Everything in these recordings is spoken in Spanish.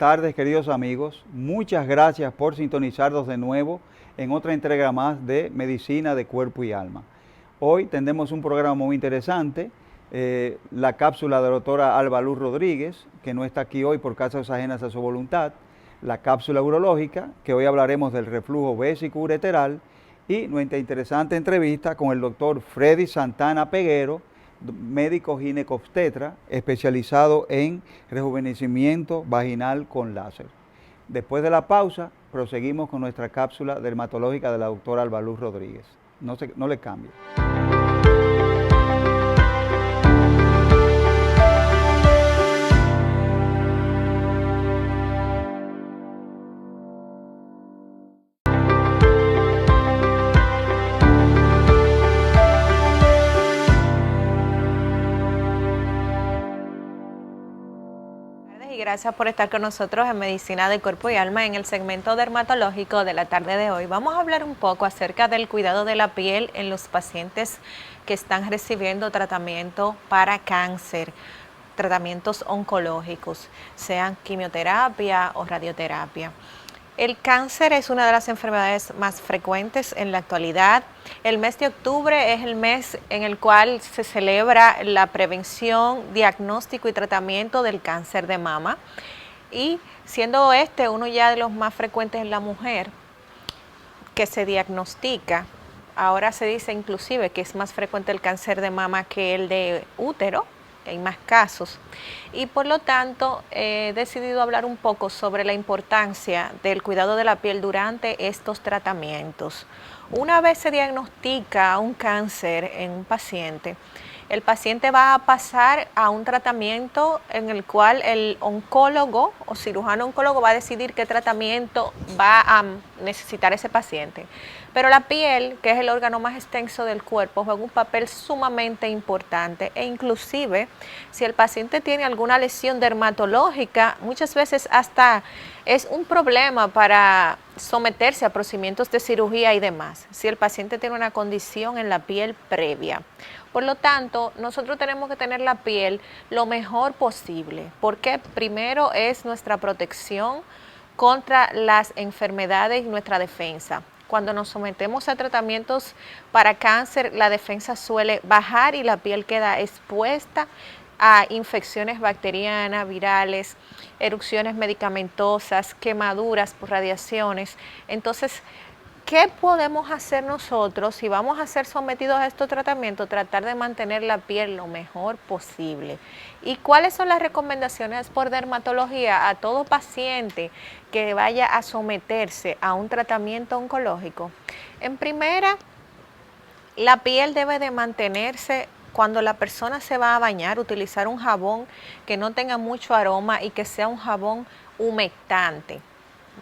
tardes, queridos amigos. Muchas gracias por sintonizarnos de nuevo en otra entrega más de Medicina de Cuerpo y Alma. Hoy tendremos un programa muy interesante, la cápsula de la doctora Alba Luz Rodríguez, que no está aquí hoy por causas ajenas a su voluntad, la cápsula urológica, que hoy hablaremos del reflujo vésico-ureteral, y nuestra interesante entrevista con el doctor Freddy Santana Peguero, médico ginecobstetra especializado en rejuvenecimiento vaginal con láser. Después de la pausa, proseguimos con nuestra cápsula dermatológica de la doctora Alba Luz Rodríguez. No le cambie. Gracias por estar con nosotros en Medicina de Cuerpo y Alma en el segmento dermatológico de la tarde de hoy. Vamos a hablar un poco acerca del cuidado de la piel en los pacientes que están recibiendo tratamiento para cáncer, tratamientos oncológicos, sean quimioterapia o radioterapia. El cáncer es una de las enfermedades más frecuentes en la actualidad. El mes de octubre es el mes en el cual se celebra la prevención, diagnóstico y tratamiento del cáncer de mama. Y siendo uno ya de los más frecuentes en la mujer que se diagnostica, ahora se dice inclusive que es más frecuente el cáncer de mama que el de útero. Hay más casos y por lo tanto he decidido hablar un poco sobre la importancia del cuidado de la piel durante estos tratamientos. Una vez se diagnostica un cáncer en un paciente, el paciente va a pasar a un tratamiento en el cual el oncólogo o cirujano oncólogo va a decidir qué tratamiento va a necesitar ese paciente. Pero la piel, que es el órgano más extenso del cuerpo, juega un papel sumamente importante e inclusive si el paciente tiene alguna lesión dermatológica, muchas veces hasta es un problema para someterse a procedimientos de cirugía y demás, si el paciente tiene una condición en la piel previa. Por lo tanto, nosotros tenemos que tener la piel lo mejor posible, porque primero es nuestra protección contra las enfermedades y nuestra defensa. Cuando nos sometemos a tratamientos para cáncer, la defensa suele bajar y la piel queda expuesta a infecciones bacterianas, virales, erupciones medicamentosas, quemaduras por radiaciones. Entonces, ¿qué podemos hacer nosotros si vamos a ser sometidos a estos tratamientos? Tratar de mantener la piel lo mejor posible. ¿Y cuáles son las recomendaciones por dermatología a todo paciente que vaya a someterse a un tratamiento oncológico? En primera, la piel debe de mantenerse. Cuando la persona se va a bañar, utilizar un jabón que no tenga mucho aroma y que sea un jabón humectante.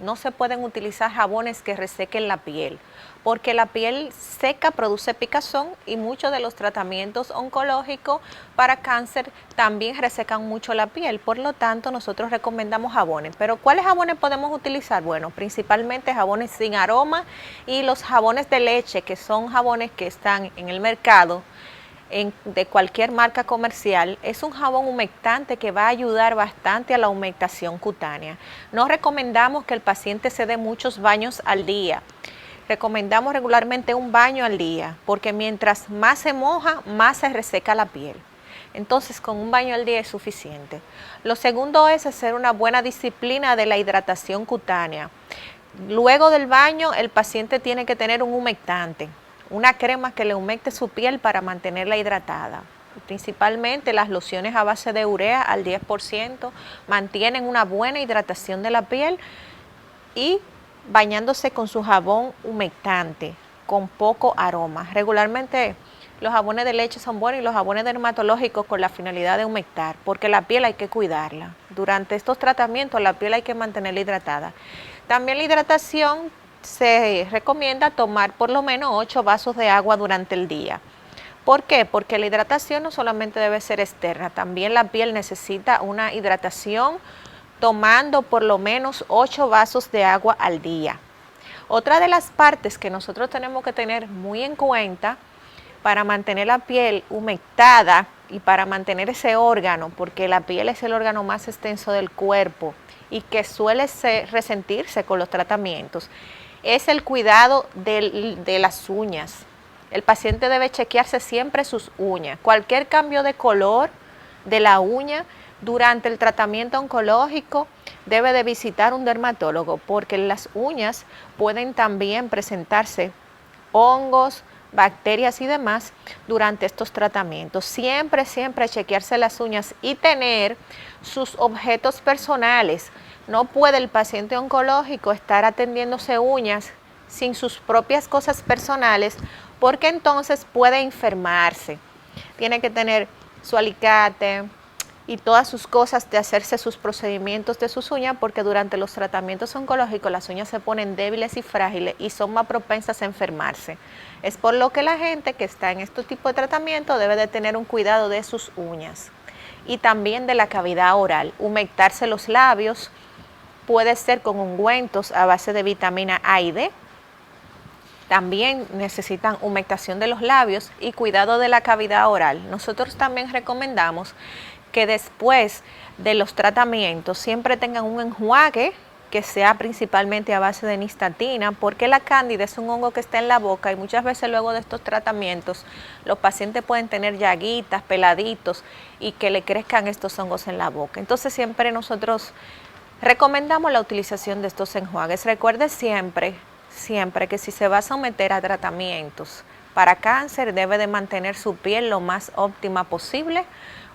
No se pueden utilizar jabones que resequen la piel, porque la piel seca produce picazón y muchos de los tratamientos oncológicos para cáncer también resecan mucho la piel. Por lo tanto, nosotros recomendamos jabones. ¿Pero cuáles jabones podemos utilizar? Bueno, principalmente jabones sin aroma y los jabones de leche, que son jabones que están en el mercado de cualquier marca comercial. Es un jabón humectante que va a ayudar bastante a la humectación cutánea. No recomendamos que el paciente se dé muchos baños al día. Recomendamos regularmente un baño al día, porque mientras más se moja, más se reseca la piel. Entonces, con un baño al día es suficiente. Lo segundo es hacer una buena disciplina de la hidratación cutánea. Luego del baño, el paciente tiene que tener un humectante, una crema que le humecte su piel para mantenerla hidratada. Principalmente las lociones a base de urea al 10% mantienen una buena hidratación de la piel y bañándose con su jabón humectante con poco aroma. Regularmente los jabones de leche son buenos y los jabones dermatológicos con la finalidad de humectar, porque la piel hay que cuidarla. Durante estos tratamientos la piel hay que mantenerla hidratada. También la hidratación se recomienda tomar por lo menos 8 vasos de agua durante el día. ¿Por qué? Porque la hidratación no solamente debe ser externa, también la piel necesita una hidratación tomando por lo menos 8 vasos de agua al día. Otra de las partes que nosotros tenemos que tener muy en cuenta para mantener la piel humectada y para mantener ese órgano, porque la piel es el órgano más extenso del cuerpo y que suele resentirse con los tratamientos es el cuidado de las uñas. El paciente debe chequearse siempre sus uñas. Cualquier cambio de color de la uña durante el tratamiento oncológico debe de visitar un dermatólogo, porque en las uñas pueden también presentarse hongos, bacterias y demás durante estos tratamientos. Siempre chequearse las uñas y tener sus objetos personales. No puede el paciente oncológico estar atendiéndose uñas sin sus propias cosas personales, porque entonces puede enfermarse. Tiene que tener su alicate y todas sus cosas de hacerse sus procedimientos de sus uñas, porque durante los tratamientos oncológicos las uñas se ponen débiles y frágiles y son más propensas a enfermarse. Es por lo que la gente que está en este tipo de tratamiento debe de tener un cuidado de sus uñas y también de la cavidad oral. Humectarse los labios puede ser con ungüentos a base de vitamina A y D. También necesitan humectación de los labios y cuidado de la cavidad oral. Nosotros también recomendamos que después de los tratamientos siempre tengan un enjuague que sea principalmente a base de nistatina, porque la cándida es un hongo que está en la boca y muchas veces luego de estos tratamientos los pacientes pueden tener llaguitas, peladitos y que le crezcan estos hongos en la boca. Entonces siempre nosotros recomendamos la utilización de estos enjuagues. Recuerde siempre que si se va a someter a tratamientos para cáncer debe de mantener su piel lo más óptima posible,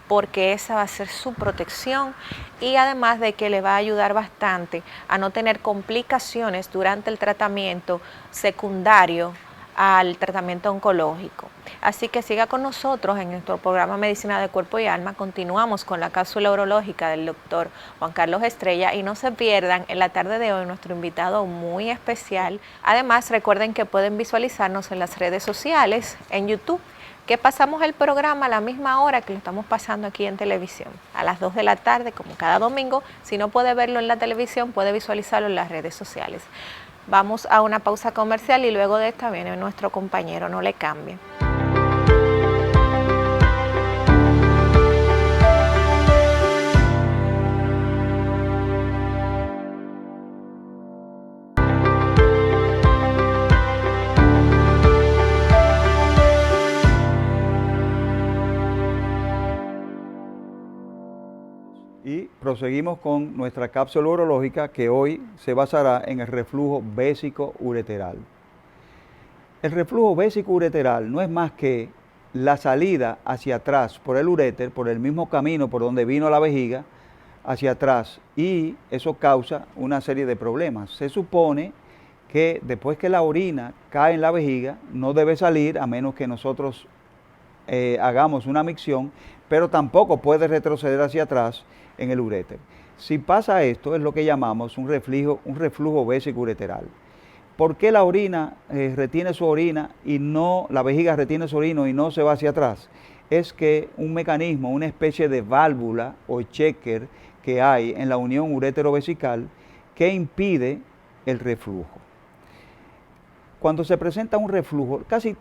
porque esa va a ser su protección y además de que le va a ayudar bastante a no tener complicaciones durante el tratamiento secundario al tratamiento oncológico. Así que siga con nosotros en nuestro programa Medicina de Cuerpo y Alma. Continuamos con la cápsula urológica del doctor Juan Carlos Estrella y no se pierdan en la tarde de hoy nuestro invitado muy especial. Además, recuerden que pueden visualizarnos en las redes sociales, en YouTube, que pasamos el programa a la misma hora que lo estamos pasando aquí en televisión, a las 2 de la tarde, como cada domingo. Si no puede verlo en la televisión, puede visualizarlo en las redes sociales. Vamos a una pausa comercial y luego de esta viene nuestro compañero, no le cambie. Y proseguimos con nuestra cápsula urológica, que hoy se basará en el reflujo vésico-ureteral. El reflujo vésico-ureteral no es más que la salida hacia atrás por el uréter, por el mismo camino por donde vino la vejiga, hacia atrás, y eso causa una serie de problemas. Se supone que después que la orina cae en la vejiga, no debe salir a menos que nosotros hagamos una micción, pero tampoco puede retroceder hacia atrás en el uréter. Si pasa esto, es lo que llamamos un reflujo vésico-ureteral. ¿Por qué la orina retiene su orina y no, la vejiga retiene su orina y no se va hacia atrás? Es que un mecanismo, una especie de válvula o checker que hay en la unión urétero-vesical que impide el reflujo. Cuando se presenta un reflujo, casi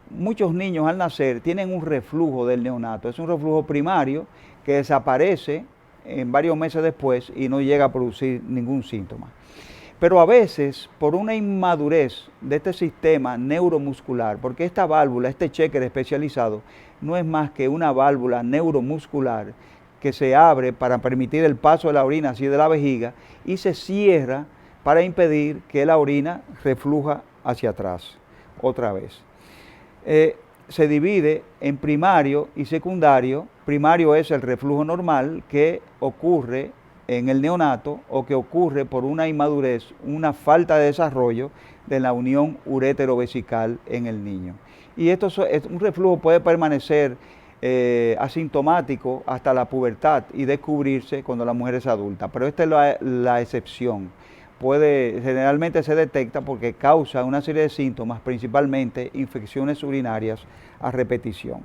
muchos niños al nacer tienen un reflujo del neonato. Es un reflujo primario que desaparece en varios meses después y no llega a producir ningún síntoma. Pero a veces, por una inmadurez de este sistema neuromuscular, porque esta válvula, este checker especializado, no es más que una válvula neuromuscular que se abre para permitir el paso de la orina así de la vejiga y se cierra para impedir que la orina refluja hacia atrás otra vez. Se divide en primario y secundario. Primario es el reflujo normal que ocurre en el neonato o que ocurre por una inmadurez, una falta de desarrollo de la unión urétero-vesical en el niño. Y un reflujo puede permanecer asintomático hasta la pubertad y descubrirse cuando la mujer es adulta, pero esta es la excepción. Generalmente se detecta porque causa una serie de síntomas, principalmente infecciones urinarias a repetición.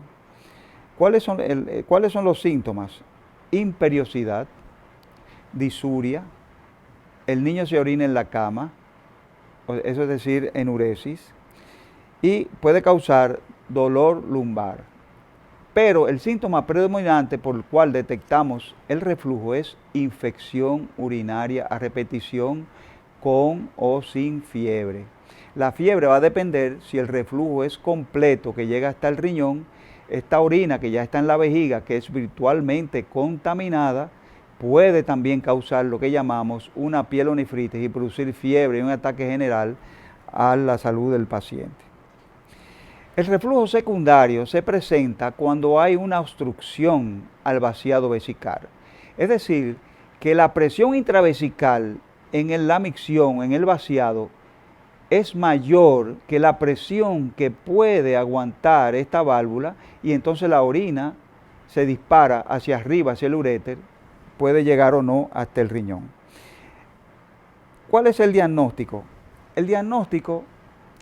¿Cuáles son los síntomas? Imperiosidad, disuria, el niño se orina en la cama, eso es decir, enuresis, y puede causar dolor lumbar, Pero el síntoma predominante por el cual detectamos el reflujo es infección urinaria a repetición con o sin fiebre. La fiebre va a depender si el reflujo es completo, que llega hasta el riñón. Esta orina que ya está en la vejiga, que es virtualmente contaminada, puede también causar lo que llamamos una pielonefritis y producir fiebre y un ataque general a la salud del paciente. El reflujo secundario se presenta cuando hay una obstrucción al vaciado vesical. Es decir, que la presión intravesical en la micción, en el vaciado, es mayor que la presión que puede aguantar esta válvula y entonces la orina se dispara hacia arriba, hacia el uréter, puede llegar o no hasta el riñón. ¿Cuál es el diagnóstico? El diagnóstico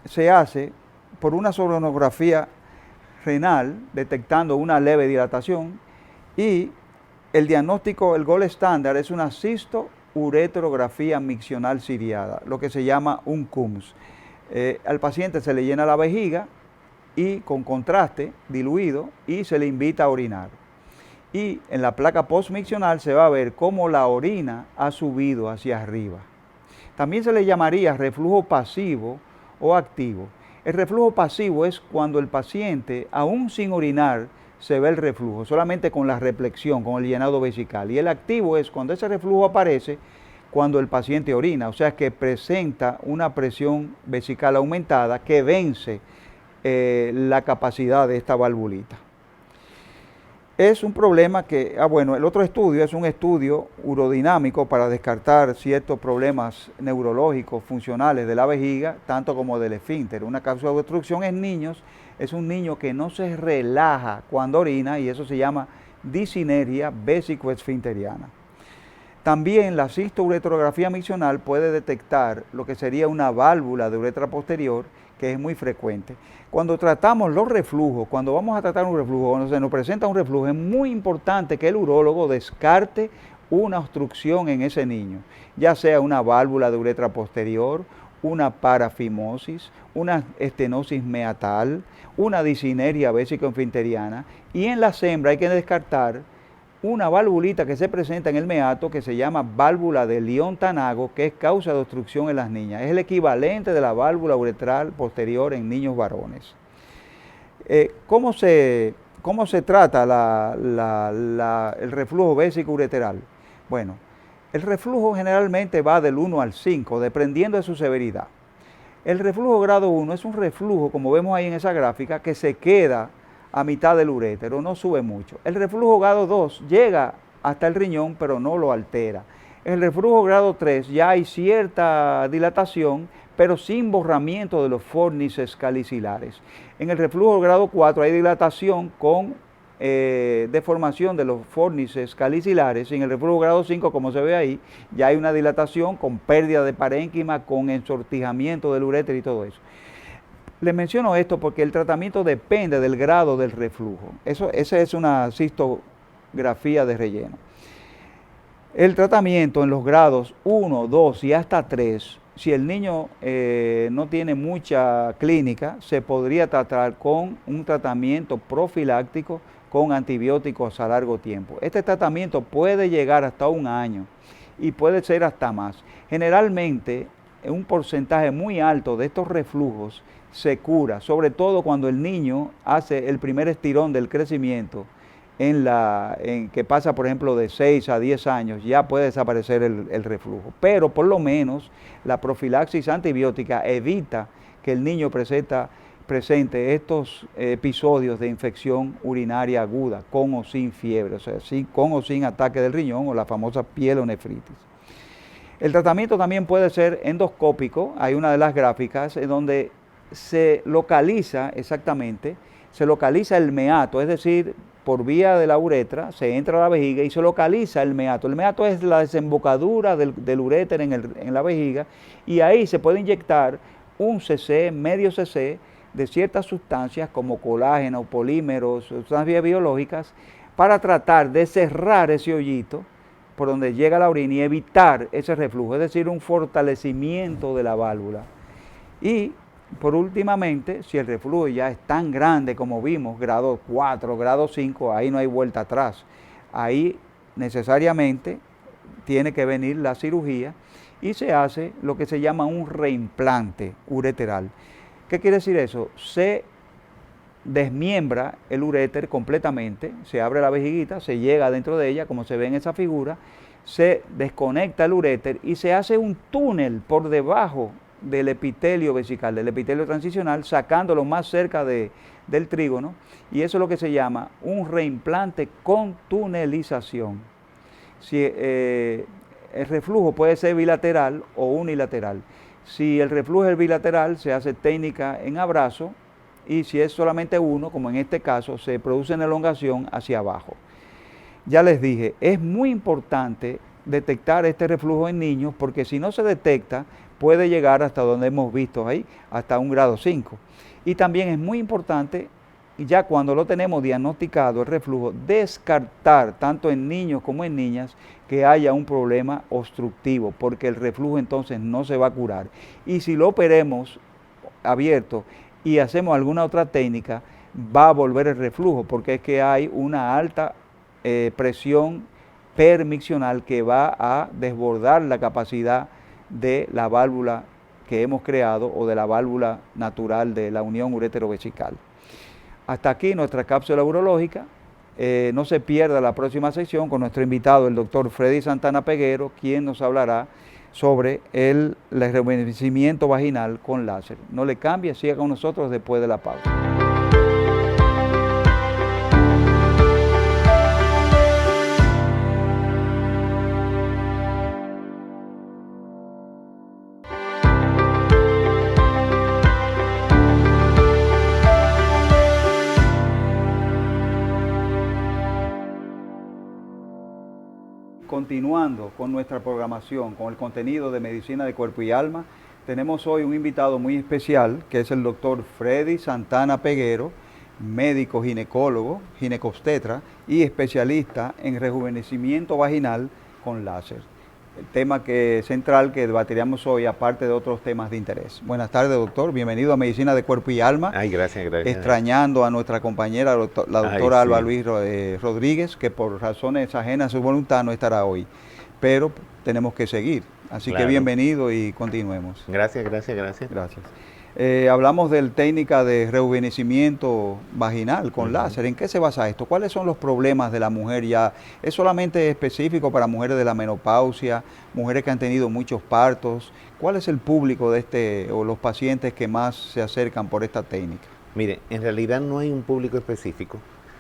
se hace por una sonografía renal detectando una leve dilatación y el diagnóstico, el gold estándar, es una cisto-ureterografía miccional ciliada, lo que se llama un CUMS. Al paciente se le llena la vejiga y con contraste diluido y se le invita a orinar. Y en la placa postmiccional se va a ver cómo la orina ha subido hacia arriba. También se le llamaría reflujo pasivo o activo. El reflujo pasivo es cuando el paciente, aún sin orinar, se ve el reflujo, solamente con la reflexión, con el llenado vesical. Y el activo es cuando ese reflujo aparece cuando el paciente orina, o sea que presenta una presión vesical aumentada que vence la capacidad de esta valvulita. Es un problema que, el otro estudio es un estudio urodinámico para descartar ciertos problemas neurológicos, funcionales de la vejiga, tanto como del esfínter. Una causa de obstrucción en niños es un niño que no se relaja cuando orina y eso se llama disinergia vésico-esfinteriana. También la cistoureterografía miccional puede detectar lo que sería una válvula de uretra posterior, que es muy frecuente. Cuando tratamos los reflujos, cuando vamos a tratar un reflujo, cuando se nos presenta un reflujo, es muy importante que el urólogo descarte una obstrucción en ese niño, ya sea una válvula de uretra posterior, una parafimosis, una estenosis meatal, una disineria vésico-esfinteriana, y en la hembras hay que descartar una valvulita que se presenta en el meato que se llama válvula de Lyon-Tanago, que es causa de obstrucción en las niñas. Es el equivalente de la válvula uretral posterior en niños varones. ¿Cómo se trata el reflujo vésico-ureteral? Bueno, el reflujo generalmente va del 1 al 5, dependiendo de su severidad. El reflujo grado 1 es un reflujo, como vemos ahí en esa gráfica, que se queda a mitad del urétero, no sube mucho. El reflujo grado 2 llega hasta el riñón, pero no lo altera. En el reflujo grado 3 ya hay cierta dilatación, pero sin borramiento de los fornices calicilares. En el reflujo grado 4 hay dilatación con deformación de los fornices calicilares. En el reflujo grado 5, como se ve ahí, ya hay una dilatación con pérdida de parénquima, con ensortijamiento del uréter y todo eso. Les menciono esto porque el tratamiento depende del grado del reflujo. Esa es una cistografía de relleno. El tratamiento en los grados 1, 2 y hasta 3, si el niño no tiene mucha clínica, se podría tratar con un tratamiento profiláctico con antibióticos a largo tiempo. Este tratamiento puede llegar hasta 1 año y puede ser hasta más. Generalmente, un porcentaje muy alto de estos reflujos se cura, sobre todo cuando el niño hace el primer estirón del crecimiento, que pasa, por ejemplo, de 6 a 10 años, ya puede desaparecer el reflujo. Pero por lo menos la profilaxis antibiótica evita que el niño presente estos episodios de infección urinaria aguda, con o sin fiebre, o sea, con o sin ataque del riñón o la famosa pielonefritis. El tratamiento también puede ser endoscópico. Hay una de las gráficas en donde se localiza exactamente, se localiza el meato, es decir, por vía de la uretra, se entra a la vejiga y se localiza el meato. El meato es la desembocadura del uréter en la vejiga y ahí se puede inyectar un cc, medio cc de ciertas sustancias como colágeno, polímeros, sustancias biológicas para tratar de cerrar ese hoyito por donde llega la orina y evitar ese reflujo, es decir, un fortalecimiento de la válvula. Y por últimamente, si el reflujo ya es tan grande como vimos, grado 4, grado 5, ahí no hay vuelta atrás. Ahí necesariamente tiene que venir la cirugía y se hace lo que se llama un reimplante ureteral. ¿Qué quiere decir eso? Se desmiembra el uréter completamente, se abre la vejiguita, se llega dentro de ella, como se ve en esa figura, se desconecta el uréter y se hace un túnel por debajo del epitelio vesical, del epitelio transicional, sacándolo más cerca del trígono, y eso es lo que se llama un reimplante con tunelización. Si, el reflujo puede ser bilateral o unilateral. Si el reflujo es bilateral, se hace técnica en abrazo, y si es solamente uno, como en este caso, se produce una elongación hacia abajo. Ya les dije, es muy importante detectar este reflujo en niños, porque si no se detecta, puede llegar hasta donde hemos visto ahí, hasta un grado 5. Y también es muy importante, ya cuando lo tenemos diagnosticado el reflujo, descartar, tanto en niños como en niñas, que haya un problema obstructivo, porque el reflujo entonces no se va a curar. Y si lo operemos abierto y hacemos alguna otra técnica, va a volver el reflujo, porque es que hay una alta presión permiccional que va a desbordar la capacidad de la válvula que hemos creado o de la válvula natural de la unión urétero-vesical. Hasta aquí nuestra cápsula urológica. No se pierda la próxima sección con nuestro invitado, el doctor Freddy Santana Peguero, quien nos hablará sobre el rejuvenecimiento vaginal con láser. No le cambie, siga con nosotros después de la pausa. Continuando con nuestra programación, con el contenido de Medicina de Cuerpo y Alma, tenemos hoy un invitado muy especial, que es el doctor Freddy Santana Peguero, médico ginecólogo, ginecobstetra y especialista en rejuvenecimiento vaginal con láser. El tema central que debatiremos hoy, aparte de otros temas de interés. Buenas tardes, doctor. Bienvenido a Medicina de Cuerpo y Alma. Ay, gracias. Extrañando a nuestra compañera, la doctora Alba Luis Rodríguez, que por razones ajenas a su voluntad no estará hoy. Pero tenemos que seguir. Así que bienvenido y continuemos. Gracias. Hablamos de técnica de rejuvenecimiento vaginal con láser. ¿En qué se basa esto? ¿Cuáles son los problemas de la mujer ya? ¿Es solamente específico para mujeres de la menopausia, mujeres que han tenido muchos partos? ¿Cuál es el público de o los pacientes que más se acercan por esta técnica? Mire, en realidad no hay un público específico,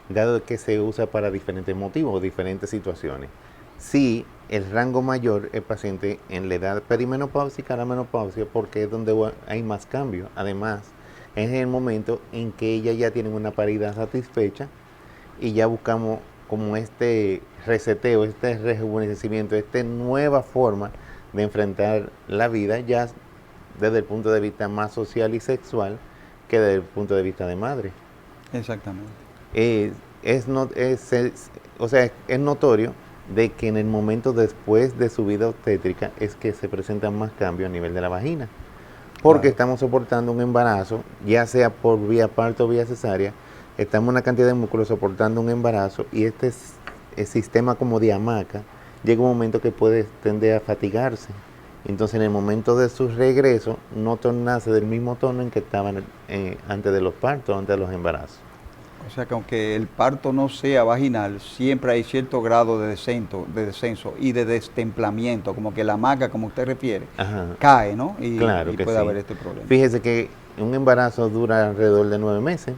dado que se usa para diferentes motivos, diferentes situaciones. Sí, el rango mayor es paciente en la edad perimenopáusica a la menopausia, porque es donde hay más cambios. Además, es el momento en que ellas ya tienen una paridad satisfecha y ya buscamos como este reseteo, este rejuvenecimiento, esta nueva forma de enfrentar la vida, ya desde el punto de vista más social y sexual que desde el punto de vista de madre. Exactamente. Es notorio de que en el momento después de su vida obstétrica es que se presentan más cambios a nivel de la vagina, porque estamos soportando un embarazo, ya sea por vía parto o vía cesárea, estamos una cantidad de músculos soportando un embarazo, y este sistema como de hamaca llega un momento que puede tender a fatigarse. Entonces en el momento de su regreso no tornarse del mismo tono en que estaban antes de los partos, antes de los embarazos. O sea que aunque el parto no sea vaginal, siempre hay cierto grado de descenso y de destemplamiento, como que la hamaca, como usted refiere, cae, ¿no? Y puede haber este problema. Fíjese que un embarazo dura alrededor de 9 meses,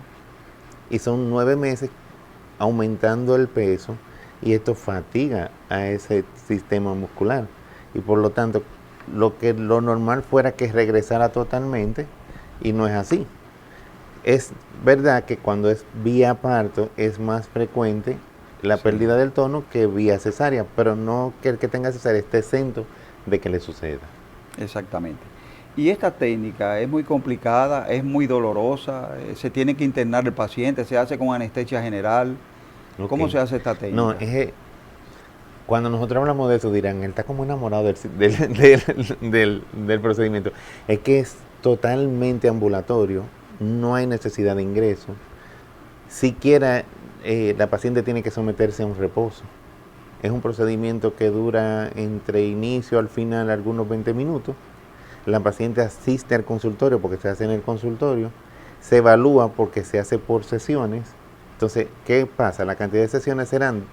y son 9 meses aumentando el peso, y esto fatiga a ese sistema muscular, y por lo tanto lo normal fuera que regresara totalmente, y no es así. Es verdad que cuando es vía parto es más frecuente la pérdida del tono que vía cesárea, pero no que el que tenga cesárea esté exento de que le suceda. Exactamente. Y esta técnica es muy complicada, es muy dolorosa, se tiene que internar el paciente, se hace con anestesia general. ¿Cómo se hace esta técnica? No, cuando nosotros hablamos de eso dirán, él está como enamorado del procedimiento. Es que es totalmente ambulatorio, no hay necesidad de ingreso. Siquiera la paciente tiene que someterse a un reposo. Es un procedimiento que dura entre inicio al final algunos 20 minutos. La paciente asiste al consultorio porque se hace en el consultorio, se evalúa porque se hace por sesiones. Entonces, ¿qué pasa? La cantidad de sesiones serán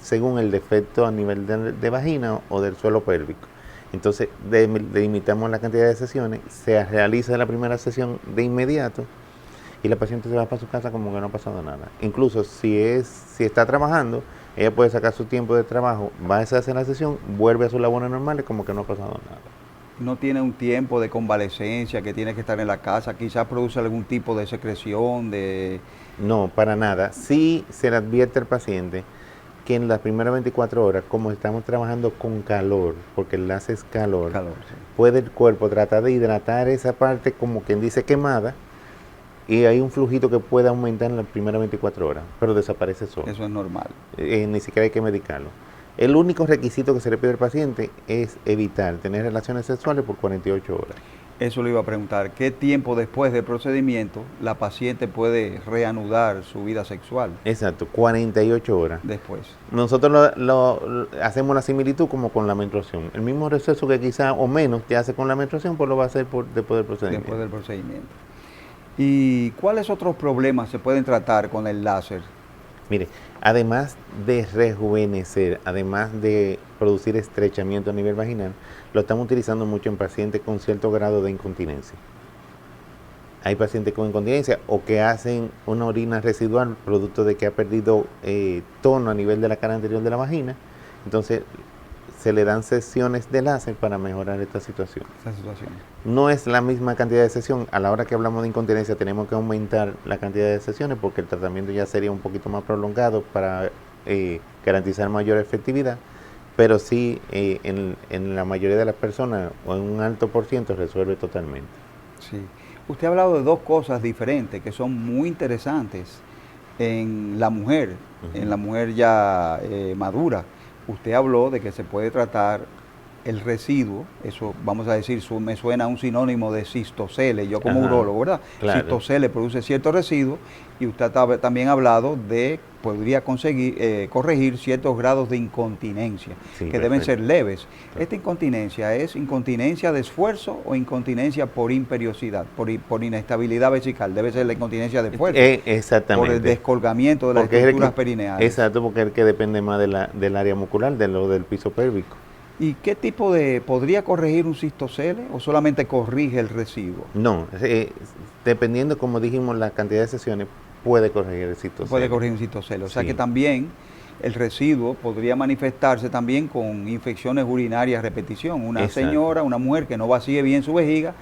según el defecto a nivel de vagina o del suelo pélvico. Entonces, delimitamos la cantidad de sesiones, se realiza la primera sesión de inmediato y la paciente se va para su casa como que no ha pasado nada. Incluso si está trabajando, ella puede sacar su tiempo de trabajo, va a hacer la sesión, vuelve a sus labores normales como que no ha pasado nada. No tiene un tiempo de convalecencia, que tiene que estar en la casa, quizás produce algún tipo de secreción, No, para nada. Sí se le advierte al paciente que en las primeras 24 horas, como estamos trabajando con calor, porque el láser es calor, sí. puede el cuerpo tratar de hidratar esa parte, como quien dice, quemada, y hay un flujito que puede aumentar en las primeras 24 horas, pero desaparece solo. Eso es normal. Ni siquiera hay que medicarlo. El único requisito que se le pide al paciente es evitar tener relaciones sexuales por 48 horas. Eso le iba a preguntar, ¿qué tiempo después del procedimiento la paciente puede reanudar su vida sexual? Exacto, 48 horas. Después. Nosotros hacemos la similitud como con la menstruación. El mismo receso que quizá o menos te hace con la menstruación, pues lo va a hacer después del procedimiento. Después del procedimiento. ¿Y cuáles otros problemas se pueden tratar con el láser? Mire, además de rejuvenecer, además de producir estrechamiento a nivel vaginal, lo estamos utilizando mucho en pacientes con cierto grado de incontinencia. Hay pacientes con incontinencia o que hacen una orina residual producto de que ha perdido tono a nivel de la cara anterior de la vagina. Entonces, se le dan sesiones de láser para mejorar esta situación. No es la misma cantidad de sesión. A la hora que hablamos de incontinencia tenemos que aumentar la cantidad de sesiones porque el tratamiento ya sería un poquito más prolongado para garantizar mayor efectividad, pero sí en la mayoría de las personas o en un alto por ciento resuelve totalmente. Sí. Usted ha hablado de dos cosas diferentes que son muy interesantes en la mujer, en la mujer ya madura. Usted habló de que se puede tratar el residuo, eso vamos a decir, me suena a un sinónimo de cistocele, yo como urólogo, ¿verdad? Claro. Cistocele produce cierto residuo y usted también ha hablado de, podría corregir ciertos grados de incontinencia, sí, que deben ser leves. ¿Esta incontinencia es incontinencia de esfuerzo o incontinencia por imperiosidad, por inestabilidad vesical? Debe ser la incontinencia de esfuerzo. Exactamente. Por el descolgamiento de las estructuras perineales. Exacto, porque es el que depende más del área muscular, del piso pélvico. ¿Y qué tipo podría corregir un cistocele o solamente corrige el residuo? No, dependiendo, como dijimos, la cantidad de sesiones, puede corregir el cistocele. Puede corregir un cistocele, o sea sí. que también el residuo podría manifestarse también con infecciones urinarias a repetición. Una Exacto. señora, una mujer que no vacíe bien su vejiga,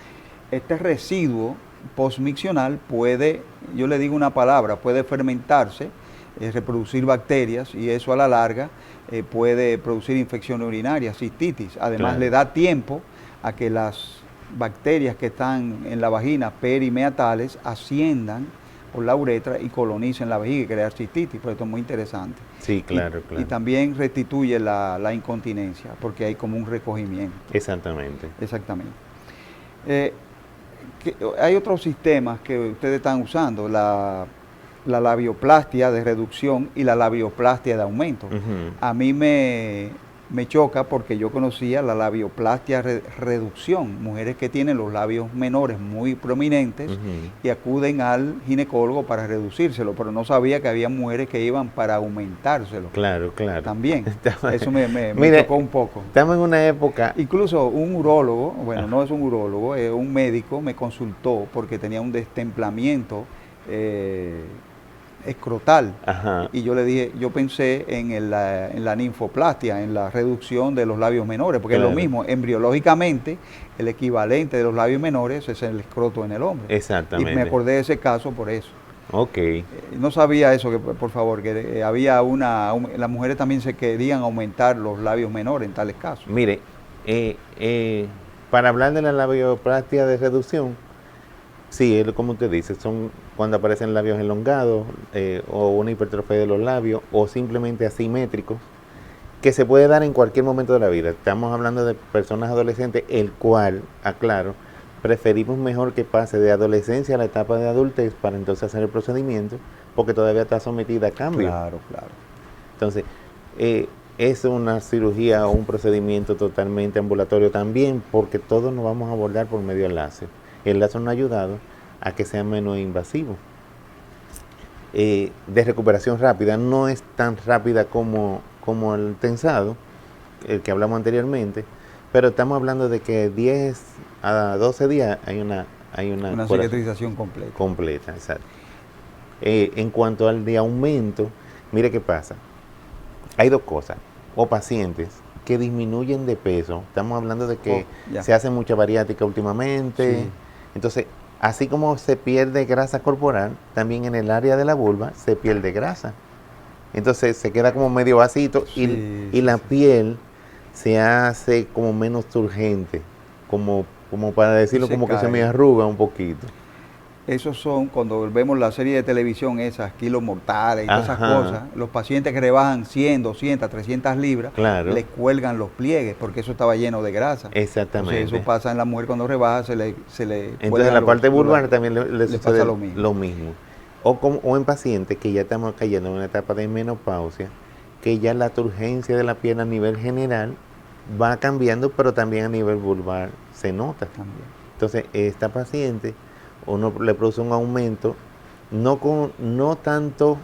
este residuo postmiccional puede, yo le digo una palabra, puede fermentarse, reproducir bacterias y eso a la larga puede producir infección urinaria, cistitis. Además claro. le da tiempo a que las bacterias que están en la vagina perimeatales asciendan por la uretra y colonicen la vejiga y crear cistitis, por esto es muy interesante. Sí, claro, Y también restituye la incontinencia, porque hay como un recogimiento. Exactamente. Exactamente. Hay otros sistemas que ustedes están usando, la labioplastia de reducción y la labioplastia de aumento. A mí me choca porque yo conocía la labioplastia reducción, mujeres que tienen los labios menores muy prominentes y acuden al ginecólogo para reducírselo, pero no sabía que había mujeres que iban para aumentárselo. Claro, claro. También. Eso me chocó un poco. Estamos en una época... Incluso un urólogo, bueno, no es un urólogo, es un médico, me consultó porque tenía un destemplamiento escrotal. Y yo le dije, yo pensé en la ninfoplastia, en la reducción de los labios menores, porque claro. Es lo mismo, embriológicamente el equivalente de los labios menores es el escroto en el hombre. Exactamente. Y me acordé de ese caso por eso. Ok. No sabía eso, que por favor, que había las mujeres también se querían aumentar los labios menores en tales casos. Mire, para hablar de la labioplastia de reducción, sí, como usted dice, son cuando aparecen labios elongados o una hipertrofia de los labios o simplemente asimétricos, que se puede dar en cualquier momento de la vida. Estamos hablando de personas adolescentes, el cual, aclaro, preferimos mejor que pase de adolescencia a la etapa de adultez para entonces hacer el procedimiento, porque todavía está sometida a cambio. Claro, claro. Entonces, es una cirugía o un procedimiento totalmente ambulatorio también, porque todos nos vamos a abordar por medio del láser. El láser nos ha ayudado a que sea menos invasivo. De recuperación rápida, no es tan rápida como el tensado, el que hablamos anteriormente, pero estamos hablando de que 10 a 12 días hay una cicatrización completa. Completa, exacto. En cuanto al de aumento, mire qué pasa. Hay dos cosas, o pacientes que disminuyen de peso, estamos hablando de que se hace mucha bariátrica últimamente, sí. Entonces, así como se pierde grasa corporal, también en el área de la vulva se pierde grasa. Entonces se queda como medio vasito y la piel se hace como menos turgente, como para decirlo, como que se me arruga un poquito. Esos son, cuando vemos la serie de televisión, esas kilos mortales y todas esas cosas, los pacientes que rebajan 100, 200, 300 libras, les cuelgan los pliegues, porque eso estaba lleno de grasa. Exactamente. Entonces, eso pasa en la mujer cuando rebaja, se le entonces en la parte vulvar también le pasa lo mismo. O en pacientes que ya estamos cayendo en una etapa de menopausia, que ya la turgencia de la piel a nivel general va cambiando, pero también a nivel vulvar se nota. También. Entonces, esta paciente, uno le produce un aumento, no tanto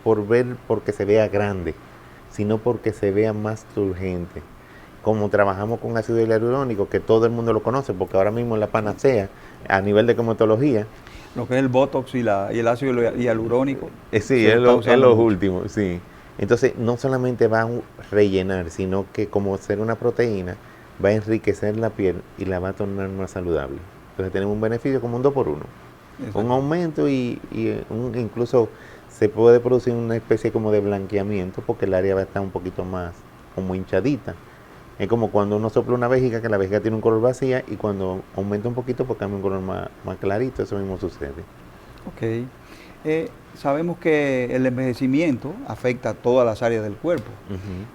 porque se vea grande, sino porque se vea más turgente. Como trabajamos con ácido hialurónico, que todo el mundo lo conoce, porque ahora mismo es la panacea a nivel de cosmetología. Lo que es el Botox y el ácido hialurónico. Sí, es lo último, sí. Entonces, no solamente va a rellenar, sino que como ser una proteína, va a enriquecer la piel y la va a tornar más saludable. Entonces, tenemos un beneficio como un 2 por 1. Un aumento y incluso se puede producir una especie como de blanqueamiento, porque el área va a estar un poquito más como hinchadita. Es como cuando uno sopla una vejiga, que la vejiga tiene un color vacía, y cuando aumenta un poquito, pues cambia un color más clarito. Eso mismo sucede. Ok. Sabemos que el envejecimiento afecta a todas las áreas del cuerpo.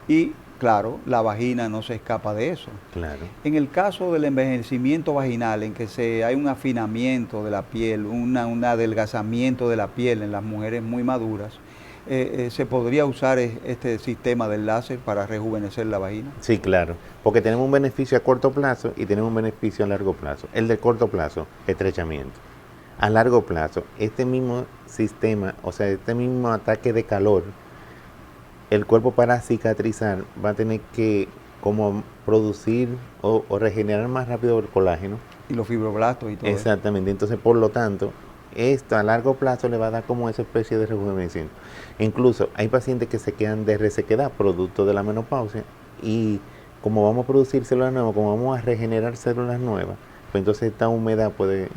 Y, claro, la vagina no se escapa de eso. Claro. En el caso del envejecimiento vaginal, en que hay un afinamiento de la piel, un adelgazamiento de la piel en las mujeres muy maduras, ¿se podría usar este sistema del láser para rejuvenecer la vagina? Sí, claro, porque tenemos un beneficio a corto plazo y tenemos un beneficio a largo plazo. El de corto plazo, estrechamiento. A largo plazo, este mismo sistema, o sea, este mismo ataque de calor, el cuerpo para cicatrizar va a tener que como producir o regenerar más rápido el colágeno. Y los fibroblastos y todo. Exactamente, entonces por lo tanto, esto a largo plazo le va a dar como esa especie de rejuvenecimiento. Incluso hay pacientes que se quedan de resequedad producto de la menopausia, y como vamos a producir células nuevas, como vamos a regenerar células nuevas, pues entonces esta humedad puede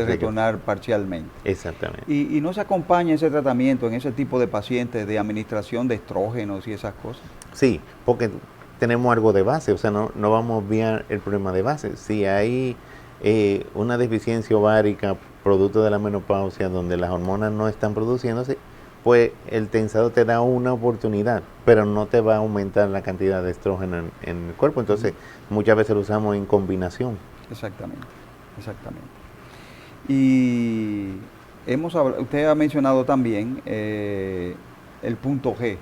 retornar parcialmente. Exactamente. ¿Y no se acompaña ese tratamiento en ese tipo de pacientes de administración de estrógenos y esas cosas? Sí, porque tenemos algo de base, o sea, no vamos a obviar el problema de base. Si hay una deficiencia ovárica producto de la menopausia, donde las hormonas no están produciéndose, pues el tensado te da una oportunidad, pero no te va a aumentar la cantidad de estrógeno en el cuerpo. Entonces, muchas veces lo usamos en combinación. Exactamente. Y usted ha mencionado también el punto G.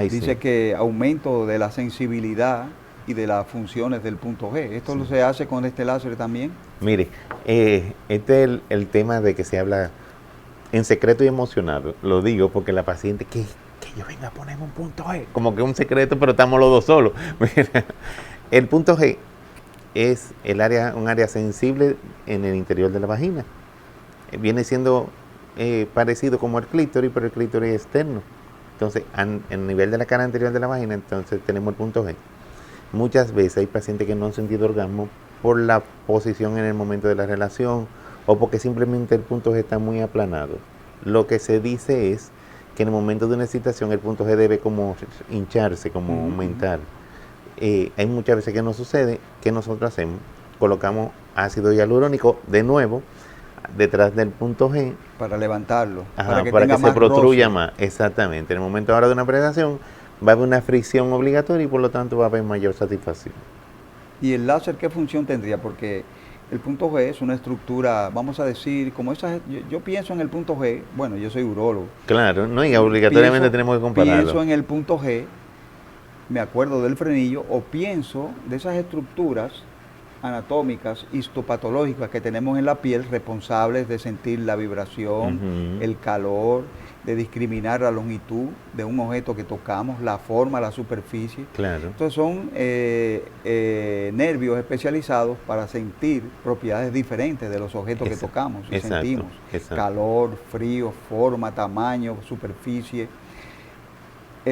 Dice que aumento de la sensibilidad y de las funciones del punto G. ¿Esto lo se hace con este láser también? Mire, este es el tema de que se habla en secreto y emocionado. Lo digo porque la paciente, que yo venga a ponerme un punto G, como que un secreto, pero estamos los dos solos. Mira, el punto G es un área sensible en el interior de la vagina. Viene siendo parecido como el clítoris, pero el clítoris es externo. Entonces, en el nivel de la cara anterior de la vagina, entonces tenemos el punto G. Muchas veces hay pacientes que no han sentido orgasmo por la posición en el momento de la relación, o porque simplemente el punto G está muy aplanado. Lo que se dice es que en el momento de una excitación el punto G debe como hincharse, como aumentar. Hay muchas veces que no sucede. ¿Qué nosotros hacemos? Colocamos ácido hialurónico de nuevo detrás del punto G. Para levantarlo. Para que se protruya más. Exactamente. En el momento ahora de una penetración va a haber una fricción obligatoria y por lo tanto va a haber mayor satisfacción. ¿Y el láser qué función tendría? Porque El punto G es una estructura, vamos a decir, como esa, yo pienso en el punto G, bueno, yo soy urólogo. Claro, no, y obligatoriamente tenemos que compararlo. Pienso en el punto G, me acuerdo del frenillo, o pienso de esas estructuras anatómicas, histopatológicas que tenemos en la piel, responsables de sentir la vibración, el calor, de discriminar la longitud de un objeto que tocamos, la forma, la superficie. Claro. Entonces son nervios especializados para sentir propiedades diferentes de los objetos que tocamos y sentimos. Calor, frío, forma, tamaño, superficie.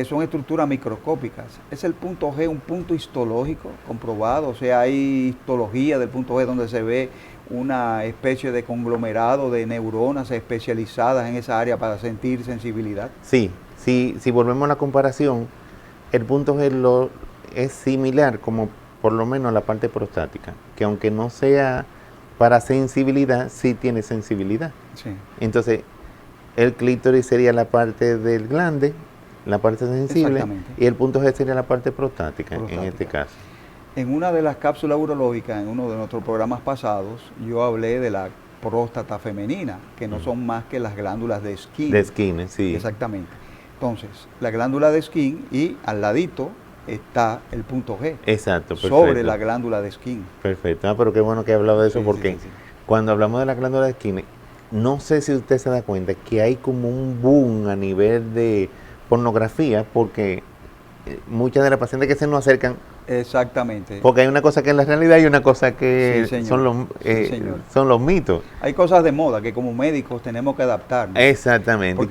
Son estructuras microscópicas. Es el punto G, un punto histológico comprobado. O sea, hay histología del punto G donde se ve una especie de conglomerado de neuronas especializadas en esa área para sentir sensibilidad. Sí, si volvemos a la comparación, el punto G es similar como por lo menos la parte prostática, que aunque no sea para sensibilidad, sí tiene sensibilidad. Sí. Entonces, el clítoris sería la parte del glande, la parte sensible, y el punto G sería la parte prostática. En este caso. En una de las cápsulas urológicas, en uno de nuestros programas pasados, yo hablé de la próstata femenina, que no son más que las glándulas de Skene. De Skene, sí. Exactamente. Entonces, la glándula de Skene y al ladito está el punto G. Exacto, perfecto. Sobre la glándula de Skene. Perfecto. Pero qué bueno que he hablado de eso, porque cuando hablamos de la glándula de Skene, no sé si usted se da cuenta que hay como un boom a nivel de pornografía, porque muchas de las pacientes que se nos acercan. Exactamente. Porque hay una cosa que es la realidad y una cosa que son los mitos. Hay cosas de moda que como médicos tenemos que adaptarnos. Exactamente.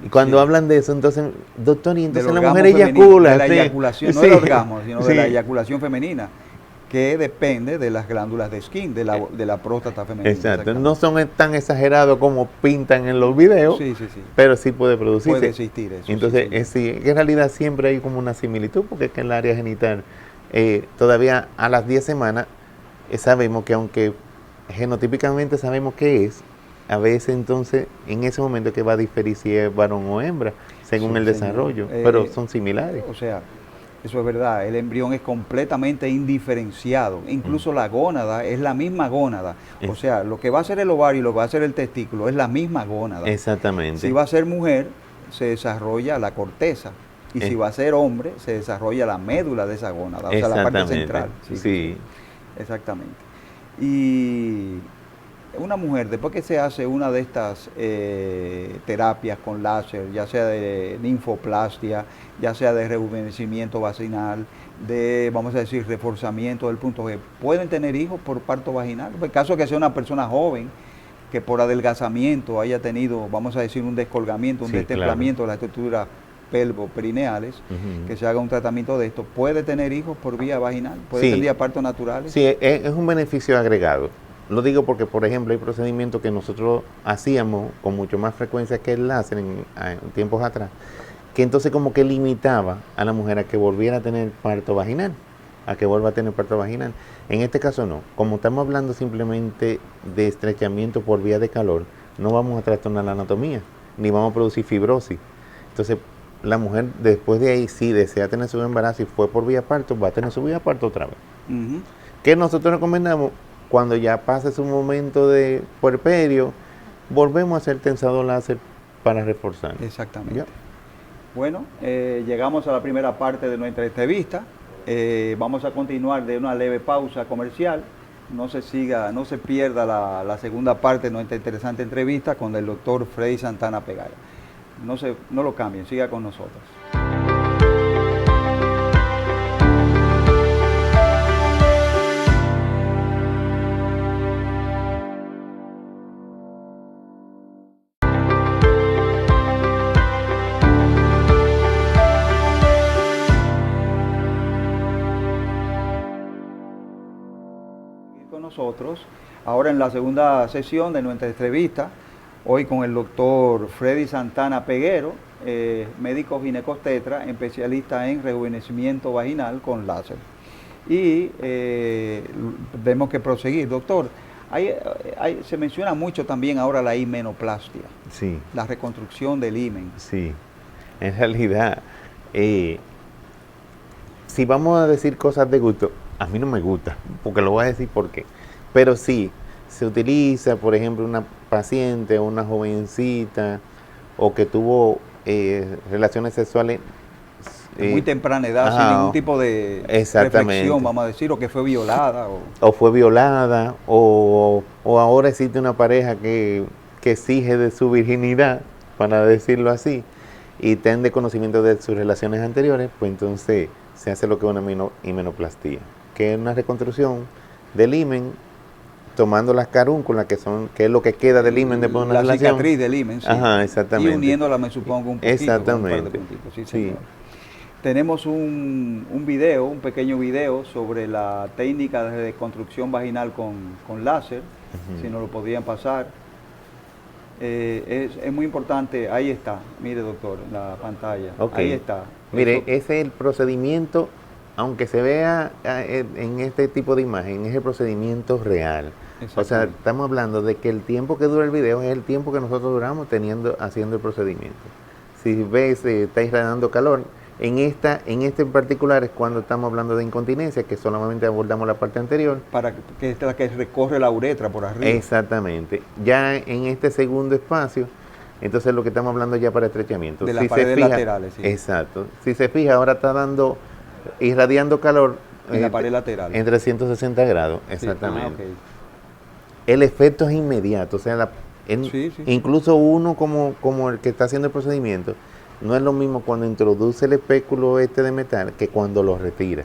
Y cuando hablan de eso, entonces, doctor, y entonces la mujer eyacula. De la eyaculación, no del orgasmo, sino de la eyaculación femenina, que depende de las glándulas de Skene, de la próstata femenina. Exacto, no son tan exagerados como pintan en los videos, pero sí puede producirse. Puede existir eso. Entonces, en realidad siempre hay como una similitud, porque es que en el área genital, todavía a las 10 semanas, sabemos que aunque genotípicamente sabemos qué es, a veces entonces, en ese momento que va a diferir si es varón o hembra, según el desarrollo, pero son similares. O sea, eso es verdad, el embrión es completamente indiferenciado, incluso la gónada es la misma gónada, o sea, lo que va a ser el ovario y lo que va a ser el testículo es la misma gónada. Exactamente. Si va a ser mujer, se desarrolla la corteza, y si va a ser hombre, se desarrolla la médula de esa gónada, o sea, la parte central. Sí. Exactamente. Y una mujer, después que se hace una de estas terapias con láser, ya sea de linfoplastia, ya sea de rejuvenecimiento vaginal, de, vamos a decir, reforzamiento del punto G, ¿pueden tener hijos por parto vaginal? En caso de que sea una persona joven, que por adelgazamiento haya tenido, vamos a decir, un descolgamiento, un destemplamiento de las estructuras pelvo-perineales, que se haga un tratamiento de esto, ¿puede tener hijos por vía vaginal? ¿Puede tener partos naturales? Sí, es un beneficio agregado. Lo digo porque, por ejemplo, hay procedimientos que nosotros hacíamos con mucho más frecuencia que el láser en tiempos atrás, que entonces como que limitaba a la mujer a que volviera a tener parto vaginal, En este caso no. Como estamos hablando simplemente de estrechamiento por vía de calor, no vamos a trastornar la anatomía, ni vamos a producir fibrosis. Entonces, la mujer después de ahí, si desea tener su embarazo y fue por vía parto, va a tener su vía parto otra vez. ¿Qué nosotros recomendamos? Cuando ya pase su momento de puerperio, volvemos a hacer tensado láser para reforzar. Exactamente. ¿Ya? Bueno, llegamos a la primera parte de nuestra entrevista. Vamos a continuar de una leve pausa comercial. No se pierda la segunda parte de nuestra interesante entrevista con el doctor Freddy Santana Pegaya. No lo cambien, siga con nosotros. Nosotros, ahora en la segunda sesión de nuestra entrevista, hoy con el doctor Freddy Santana Peguero, médico ginecostetra, especialista en rejuvenecimiento vaginal con láser. Y tenemos que proseguir. Doctor, se menciona mucho también ahora la himenoplastia, la reconstrucción del himen. Sí, en realidad, si vamos a decir cosas de gusto, A mí no me gusta, porque lo voy a decir por qué. Pero sí, se utiliza, por ejemplo, una paciente, una jovencita, o que tuvo relaciones sexuales En muy temprana edad, sin ajá, ningún tipo de exactamente. reflexión, vamos a decir, o que fue violada. O fue violada, o ahora existe una pareja que exige de su virginidad, para decirlo así, y ten de conocimiento de sus relaciones anteriores, pues entonces se hace lo que es una himenoplastía, que es una reconstrucción del himen, tomando las carúnculas, que es lo que queda del himen después de una relación. La cicatriz del himen, sí. Ajá, exactamente. Y uniéndola, me supongo, un poquito. Exactamente. Con un par de puntitos, sí, Sí. señor. Tenemos un video, un pequeño video sobre la técnica de reconstrucción vaginal con láser, si nos lo podrían pasar. Es muy importante, ahí está, mire doctor, en la pantalla, ahí está. Mire, Eso, ese es el procedimiento, aunque se vea en este tipo de imagen, es el procedimiento real. O sea, estamos hablando de que el tiempo que dura el video es el tiempo que nosotros duramos haciendo el procedimiento. Si ves, está irradiando calor. En este en particular es cuando estamos hablando de incontinencia, que solamente abordamos la parte anterior. Para que esta es la que recorre la uretra por arriba. Exactamente. Ya en este segundo espacio, entonces lo que estamos hablando ya para estrechamiento. De las paredes laterales, sí. Exacto. Si se fija, ahora está irradiando calor. En la pared lateral. En 360 grados, exactamente. Sí. Okay. El efecto es inmediato, o sea, incluso uno como el que está haciendo el procedimiento, no es lo mismo cuando introduce el espéculo de metal que cuando lo retira.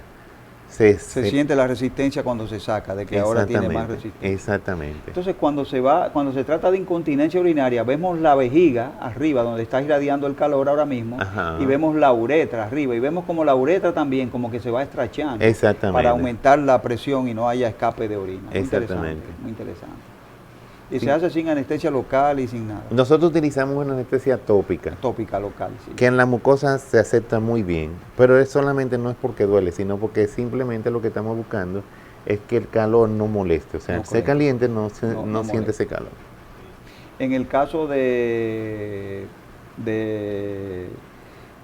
Se siente la resistencia cuando se saca, de que ahora tiene más resistencia. Exactamente. Entonces cuando se trata de incontinencia urinaria, vemos la vejiga arriba, donde está irradiando el calor ahora mismo, ajá, y vemos la uretra arriba, y vemos como la uretra también como que se va estrechando. Exactamente. Para aumentar la presión y no haya escape de orina. Muy exactamente. Muy interesante. Y sí, se hace sin anestesia local y sin nada. Nosotros utilizamos una anestesia tópica. Tópica local, sí. Que en la mucosa se acepta muy bien, pero es solamente no es porque duele, sino porque simplemente lo que estamos buscando es que el calor no moleste. O sea, no, se caliente, no siente ese calor. En el caso de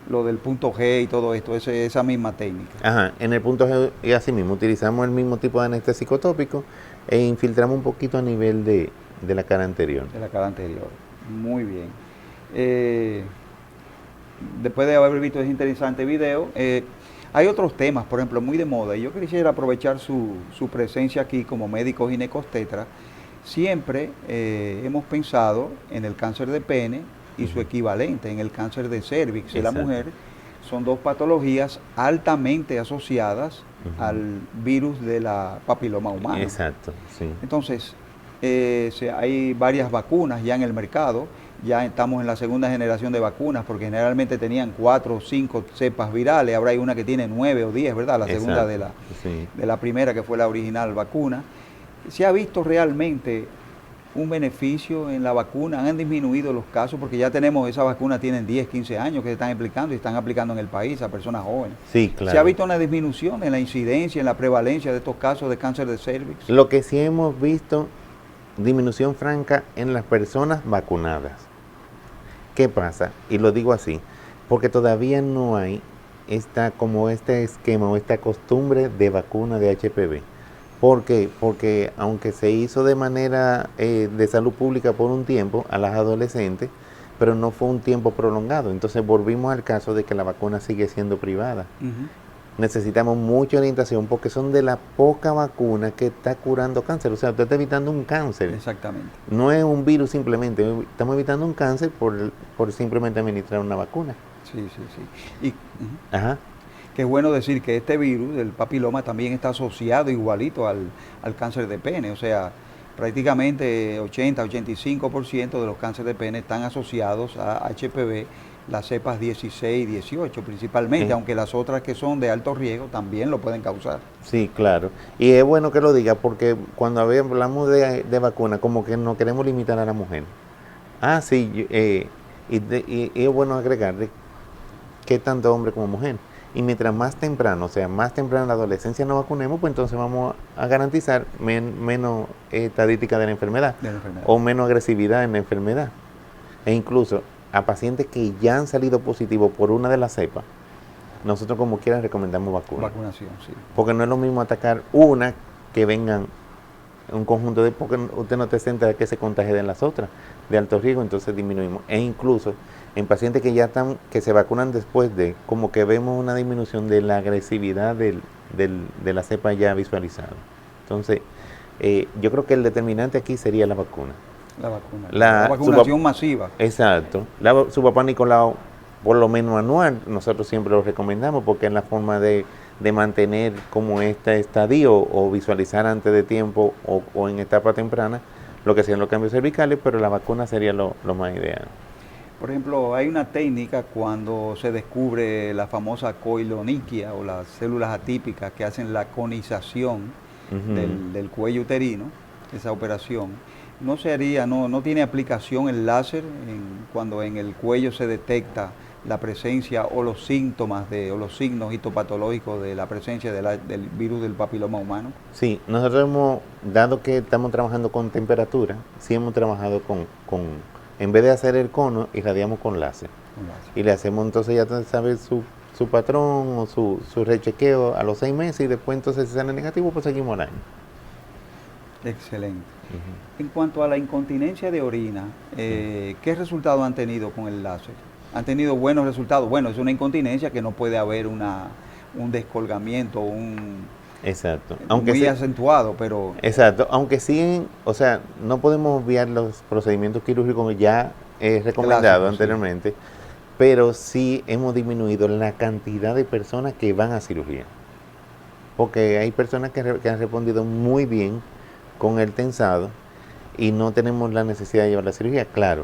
lo del punto G y todo esto, esa misma técnica. Ajá, en el punto G y así mismo utilizamos el mismo tipo de anestésico tópico e infiltramos un poquito a nivel de la cara anterior. De la cara anterior, muy bien. Después de haber visto ese interesante video, hay otros temas, por ejemplo, muy de moda, y yo quisiera aprovechar su presencia aquí como médico ginecobstetra. Siempre hemos pensado en el cáncer de pene y su equivalente en el cáncer de cervix de la mujer. Son dos patologías altamente asociadas al virus de la papiloma humana. Exacto, sí. Entonces, hay varias vacunas ya en el mercado, ya estamos en la segunda generación de vacunas, porque generalmente tenían 4 o 5 cepas virales, ahora hay una que tiene 9 o 10, ¿verdad? La segunda de la primera, que fue la original vacuna. ¿Se ha visto realmente un beneficio en la vacuna? ¿Han disminuido los casos? Porque ya tenemos, esas vacunas tienen 10, 15 años que se están aplicando y están aplicando en el país a personas jóvenes. Sí, claro. ¿Se ha visto una disminución en la incidencia, en la prevalencia de estos casos de cáncer de cervix? Lo que sí hemos visto, disminución franca en las personas vacunadas. ¿Qué pasa? Y lo digo así, porque todavía no hay este esquema o esta costumbre de vacuna de HPV. ¿Por qué? Porque aunque se hizo de manera de salud pública por un tiempo a las adolescentes, pero no fue un tiempo prolongado. Entonces volvimos al caso de que la vacuna sigue siendo privada. Necesitamos mucha orientación porque son de la poca vacuna que está curando cáncer. O sea, usted está evitando un cáncer. Exactamente. No es un virus simplemente, estamos evitando un cáncer por simplemente administrar una vacuna. Sí. Y, que es bueno decir que este virus, el papiloma, también está asociado igualito al cáncer de pene. O sea, prácticamente 80-85% de los cánceres de pene están asociados a HPV, las cepas 16 y 18 principalmente, aunque las otras que son de alto riesgo también lo pueden causar. Sí, claro. Y es bueno que lo diga porque cuando hablamos de vacuna, como que no queremos limitar a la mujer. Sí, y es bueno agregarle que tanto hombre como mujer. Y mientras más temprano, o sea, más temprano en la adolescencia nos vacunemos, pues entonces vamos a garantizar menos estadística de la enfermedad o menos agresividad en la enfermedad. E incluso a pacientes que ya han salido positivos por una de las cepas, nosotros como quiera recomendamos vacuna. Vacunación, sí. Porque no es lo mismo atacar una que vengan un conjunto de, porque usted no te sienta de que se contagie de las otras, de alto riesgo, entonces disminuimos. E incluso en pacientes que ya están, que se vacunan después de, como que vemos una disminución de la agresividad de la cepa ya visualizada. Entonces, yo creo que el determinante aquí sería la vacuna. La vacuna. La vacunación masiva. Exacto. Su papá Nicolau, por lo menos anual, nosotros siempre lo recomendamos porque es la forma de mantener como este estadio o visualizar antes de tiempo o en etapa temprana lo que sean los cambios cervicales, pero la vacuna sería lo más ideal. Por ejemplo, hay una técnica cuando se descubre la famosa coiloniquia o las células atípicas que hacen la conización del cuello uterino, esa operación. No tiene aplicación el láser cuando en el cuello se detecta la presencia o los síntomas o los signos histopatológicos de la presencia del virus del papiloma humano. Sí, nosotros dado que estamos trabajando con temperatura, sí hemos trabajado en vez de hacer el cono, irradiamos con láser. Y le hacemos entonces, ya sabe su patrón o su rechequeo a los 6 meses y después entonces si sale negativo, pues seguimos al año. Excelente. En cuanto a la incontinencia de orina, ¿qué resultados han tenido con el láser? ¿Han tenido buenos resultados? Bueno, es una incontinencia que no puede haber un descolgamiento, exacto. Muy acentuado, pero... Exacto, aunque sí, o sea, no podemos obviar los procedimientos quirúrgicos ya recomendado anteriormente, sí. Pero sí hemos disminuido la cantidad de personas que van a cirugía. Porque hay personas que han respondido muy bien con el tensado y no tenemos la necesidad de llevar la cirugía, claro.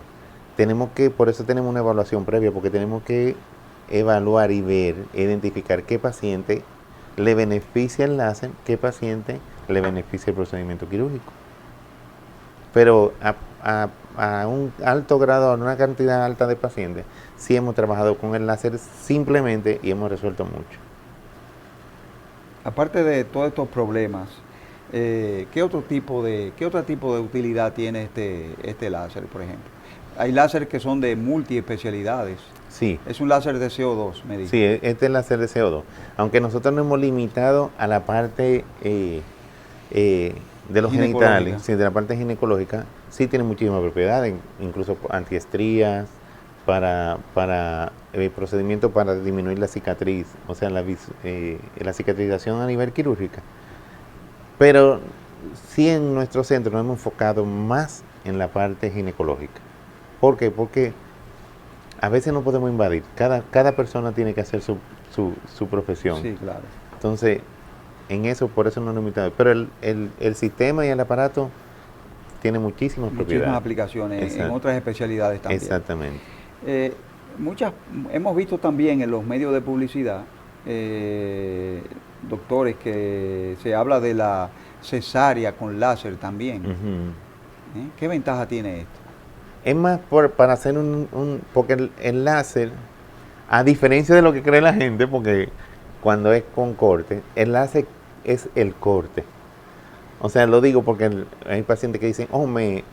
Por eso tenemos una evaluación previa, porque tenemos que evaluar y ver, identificar qué paciente le beneficia el láser, qué paciente le beneficia el procedimiento quirúrgico. Pero a un alto grado, a una cantidad alta de pacientes, sí hemos trabajado con el láser simplemente y hemos resuelto mucho. Aparte de todos estos problemas, ¿qué otro tipo de utilidad tiene este láser, por ejemplo? Hay láser que son de multiespecialidades. Sí. Es un láser de CO2, me dice. Sí, este es el láser de CO2. Aunque nosotros nos hemos limitado a la parte de los genitales, sí, de la parte ginecológica, sí tiene muchísimas propiedades, incluso antiestrías, para procedimientos para disminuir la cicatriz, o sea, la cicatrización a nivel quirúrgica. Pero sí en nuestro centro nos hemos enfocado más en la parte ginecológica. ¿Por qué? Porque a veces no podemos invadir. Cada persona tiene que hacer su profesión. Sí, claro. Entonces, por eso no nos limitamos. Pero el sistema y el aparato tiene muchísimas propiedades. Muchísimas aplicaciones. Exacto. En otras especialidades también. Exactamente. Hemos visto también en los medios de publicidad, doctores, que se habla de la cesárea con láser también. ¿Qué ventaja tiene esto? Es más para hacer porque el láser, a diferencia de lo que cree la gente, porque cuando es con corte, el láser es el corte. O sea, lo digo porque hay pacientes que dicen,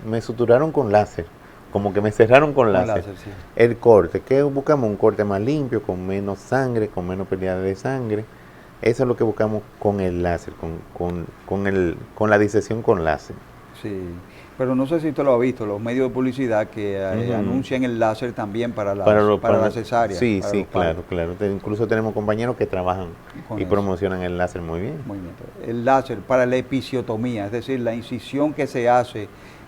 me suturaron con láser, como que me cerraron con láser. Sí. El corte, que buscamos un corte más limpio, con menos sangre, con menos pérdida de sangre. Eso es lo que buscamos con el láser, con la disección con láser. Sí. Pero no sé si usted lo ha visto, los medios de publicidad que anuncian el láser también para la cesárea. Sí, claro. Incluso tenemos compañeros que trabajan y promocionan el láser muy bien. Muy bien. El láser para la episiotomía, es decir, la incisión que se hace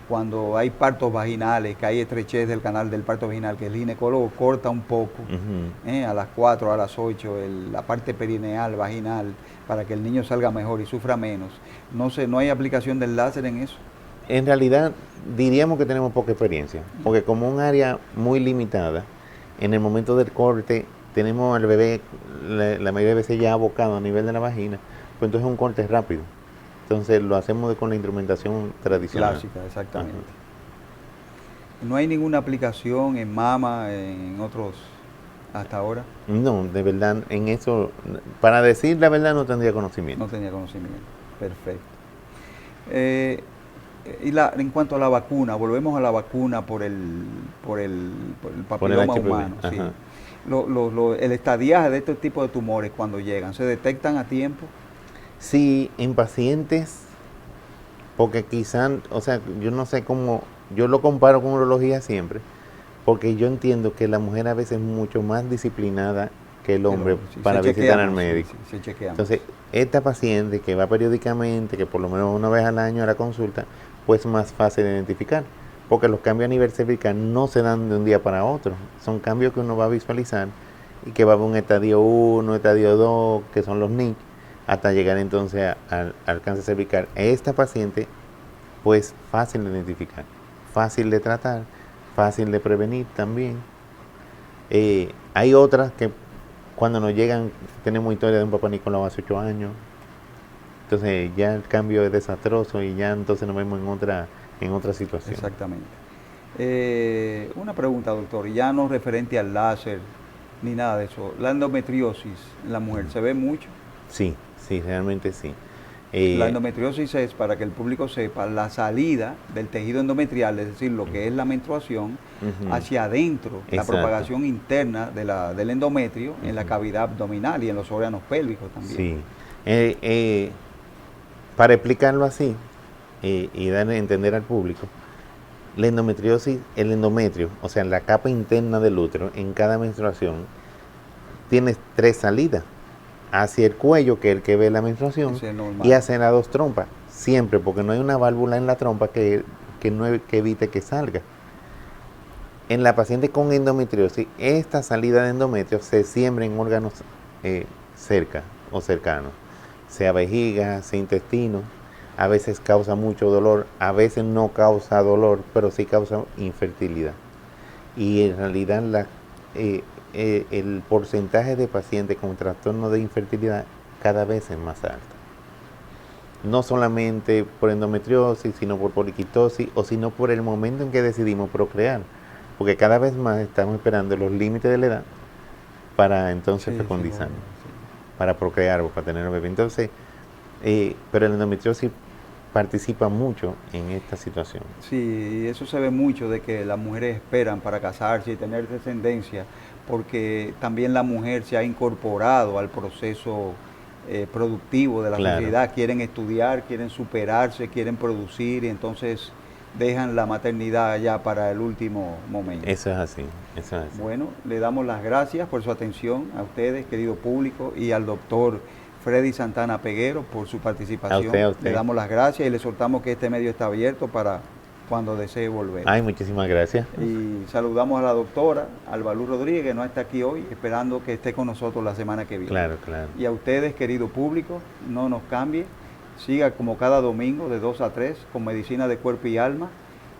cuando hay partos vaginales, que hay estrechez del canal del parto vaginal, que el ginecólogo corta un poco, a las 4, a las 8, la parte perineal, vaginal, para que el niño salga mejor y sufra menos. No hay aplicación del láser en eso. En realidad diríamos que tenemos poca experiencia, porque como un área muy limitada, en el momento del corte tenemos al bebé, la mayoría de veces ya abocado a nivel de la vagina, pues entonces es un corte rápido. Entonces lo hacemos con la instrumentación tradicional. Clásica, exactamente. ¿No hay ninguna aplicación en mama, en otros, hasta ahora? No, de verdad, en eso, para decir la verdad no tendría conocimiento. No tenía conocimiento, perfecto. En cuanto a la vacuna, volvemos a la vacuna por el papiloma HPV, humano. Sí. ajá. El estadiaje de estos tipos de tumores cuando llegan, ¿se detectan a tiempo? Sí, en pacientes, porque quizás, o sea, yo no sé cómo, yo lo comparo con urología siempre, porque yo entiendo que la mujer a veces es mucho más disciplinada que el hombre Sí, para se visitar al chequeamos, médico. sí, se chequeamos. Entonces, esta paciente que va periódicamente, que por lo menos una vez al año a la consulta, pues es más fácil de identificar, porque los cambios a nivel cervical no se dan de un día para otro, son cambios que uno va a visualizar y que va a haber un estadio 1, estadio 2, que son los NIC, hasta llegar entonces al cáncer cervical. Esta paciente, pues fácil de identificar, fácil de tratar, fácil de prevenir también. Hay otras que cuando nos llegan, tenemos historia de un papá Nicolau hace 8 años, entonces ya el cambio es desastroso y ya entonces nos vemos en otra situación. Exactamente. Una pregunta, doctor, ya no referente al láser ni nada de eso. La endometriosis en la mujer, ¿se ve mucho? Sí, sí, realmente sí. La endometriosis es, para que el público sepa, la salida del tejido endometrial, es decir, lo que es la menstruación, hacia adentro, la Exacto. propagación interna del endometrio en la cavidad abdominal y en los órganos pélvicos también. Sí. Para explicarlo así y darle a entender al público, la endometriosis, el endometrio, o sea, la capa interna del útero, en cada menstruación, tiene 3 salidas. Hacia el cuello, que es el que ve la menstruación, y hacia las 2 trompas, siempre, porque no hay una válvula en la trompa que evite que salga. En la paciente con endometriosis, esta salida de endometrio se siembra en órganos cerca o cercanos, sea vejiga, sea intestino. A veces causa mucho dolor, a veces no causa dolor, pero sí causa infertilidad. Y en realidad el porcentaje de pacientes con trastorno de infertilidad cada vez es más alto. No solamente por endometriosis, sino por poliquitosis o sino por el momento en que decidimos procrear. Porque cada vez más estamos esperando los límites de la edad para entonces fecundizar, para procrear o para tener un bebé. Entonces, pero el endometriosis participa mucho en esta situación. Sí, eso se ve mucho de que las mujeres esperan para casarse y tener descendencia, porque también la mujer se ha incorporado al proceso productivo de la sociedad, quieren estudiar, quieren superarse, quieren producir y entonces dejan la maternidad ya para el último momento. Eso es así, eso es así. Bueno, le damos las gracias por su atención a ustedes, querido público, y al doctor Freddy Santana Peguero por su participación. A usted. Le damos las gracias y le soltamos que este medio está abierto para cuando desee volver. Ay, muchísimas gracias. Y saludamos a la doctora Albalú Rodríguez, que no está aquí hoy, esperando que esté con nosotros la semana que viene. Claro, claro. Y a ustedes, querido público, no nos cambie. Siga como cada domingo de 2 a 3 con Medicina de Cuerpo y Alma.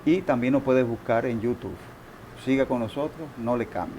Y también nos puedes buscar en YouTube. Siga con nosotros, no le cambie.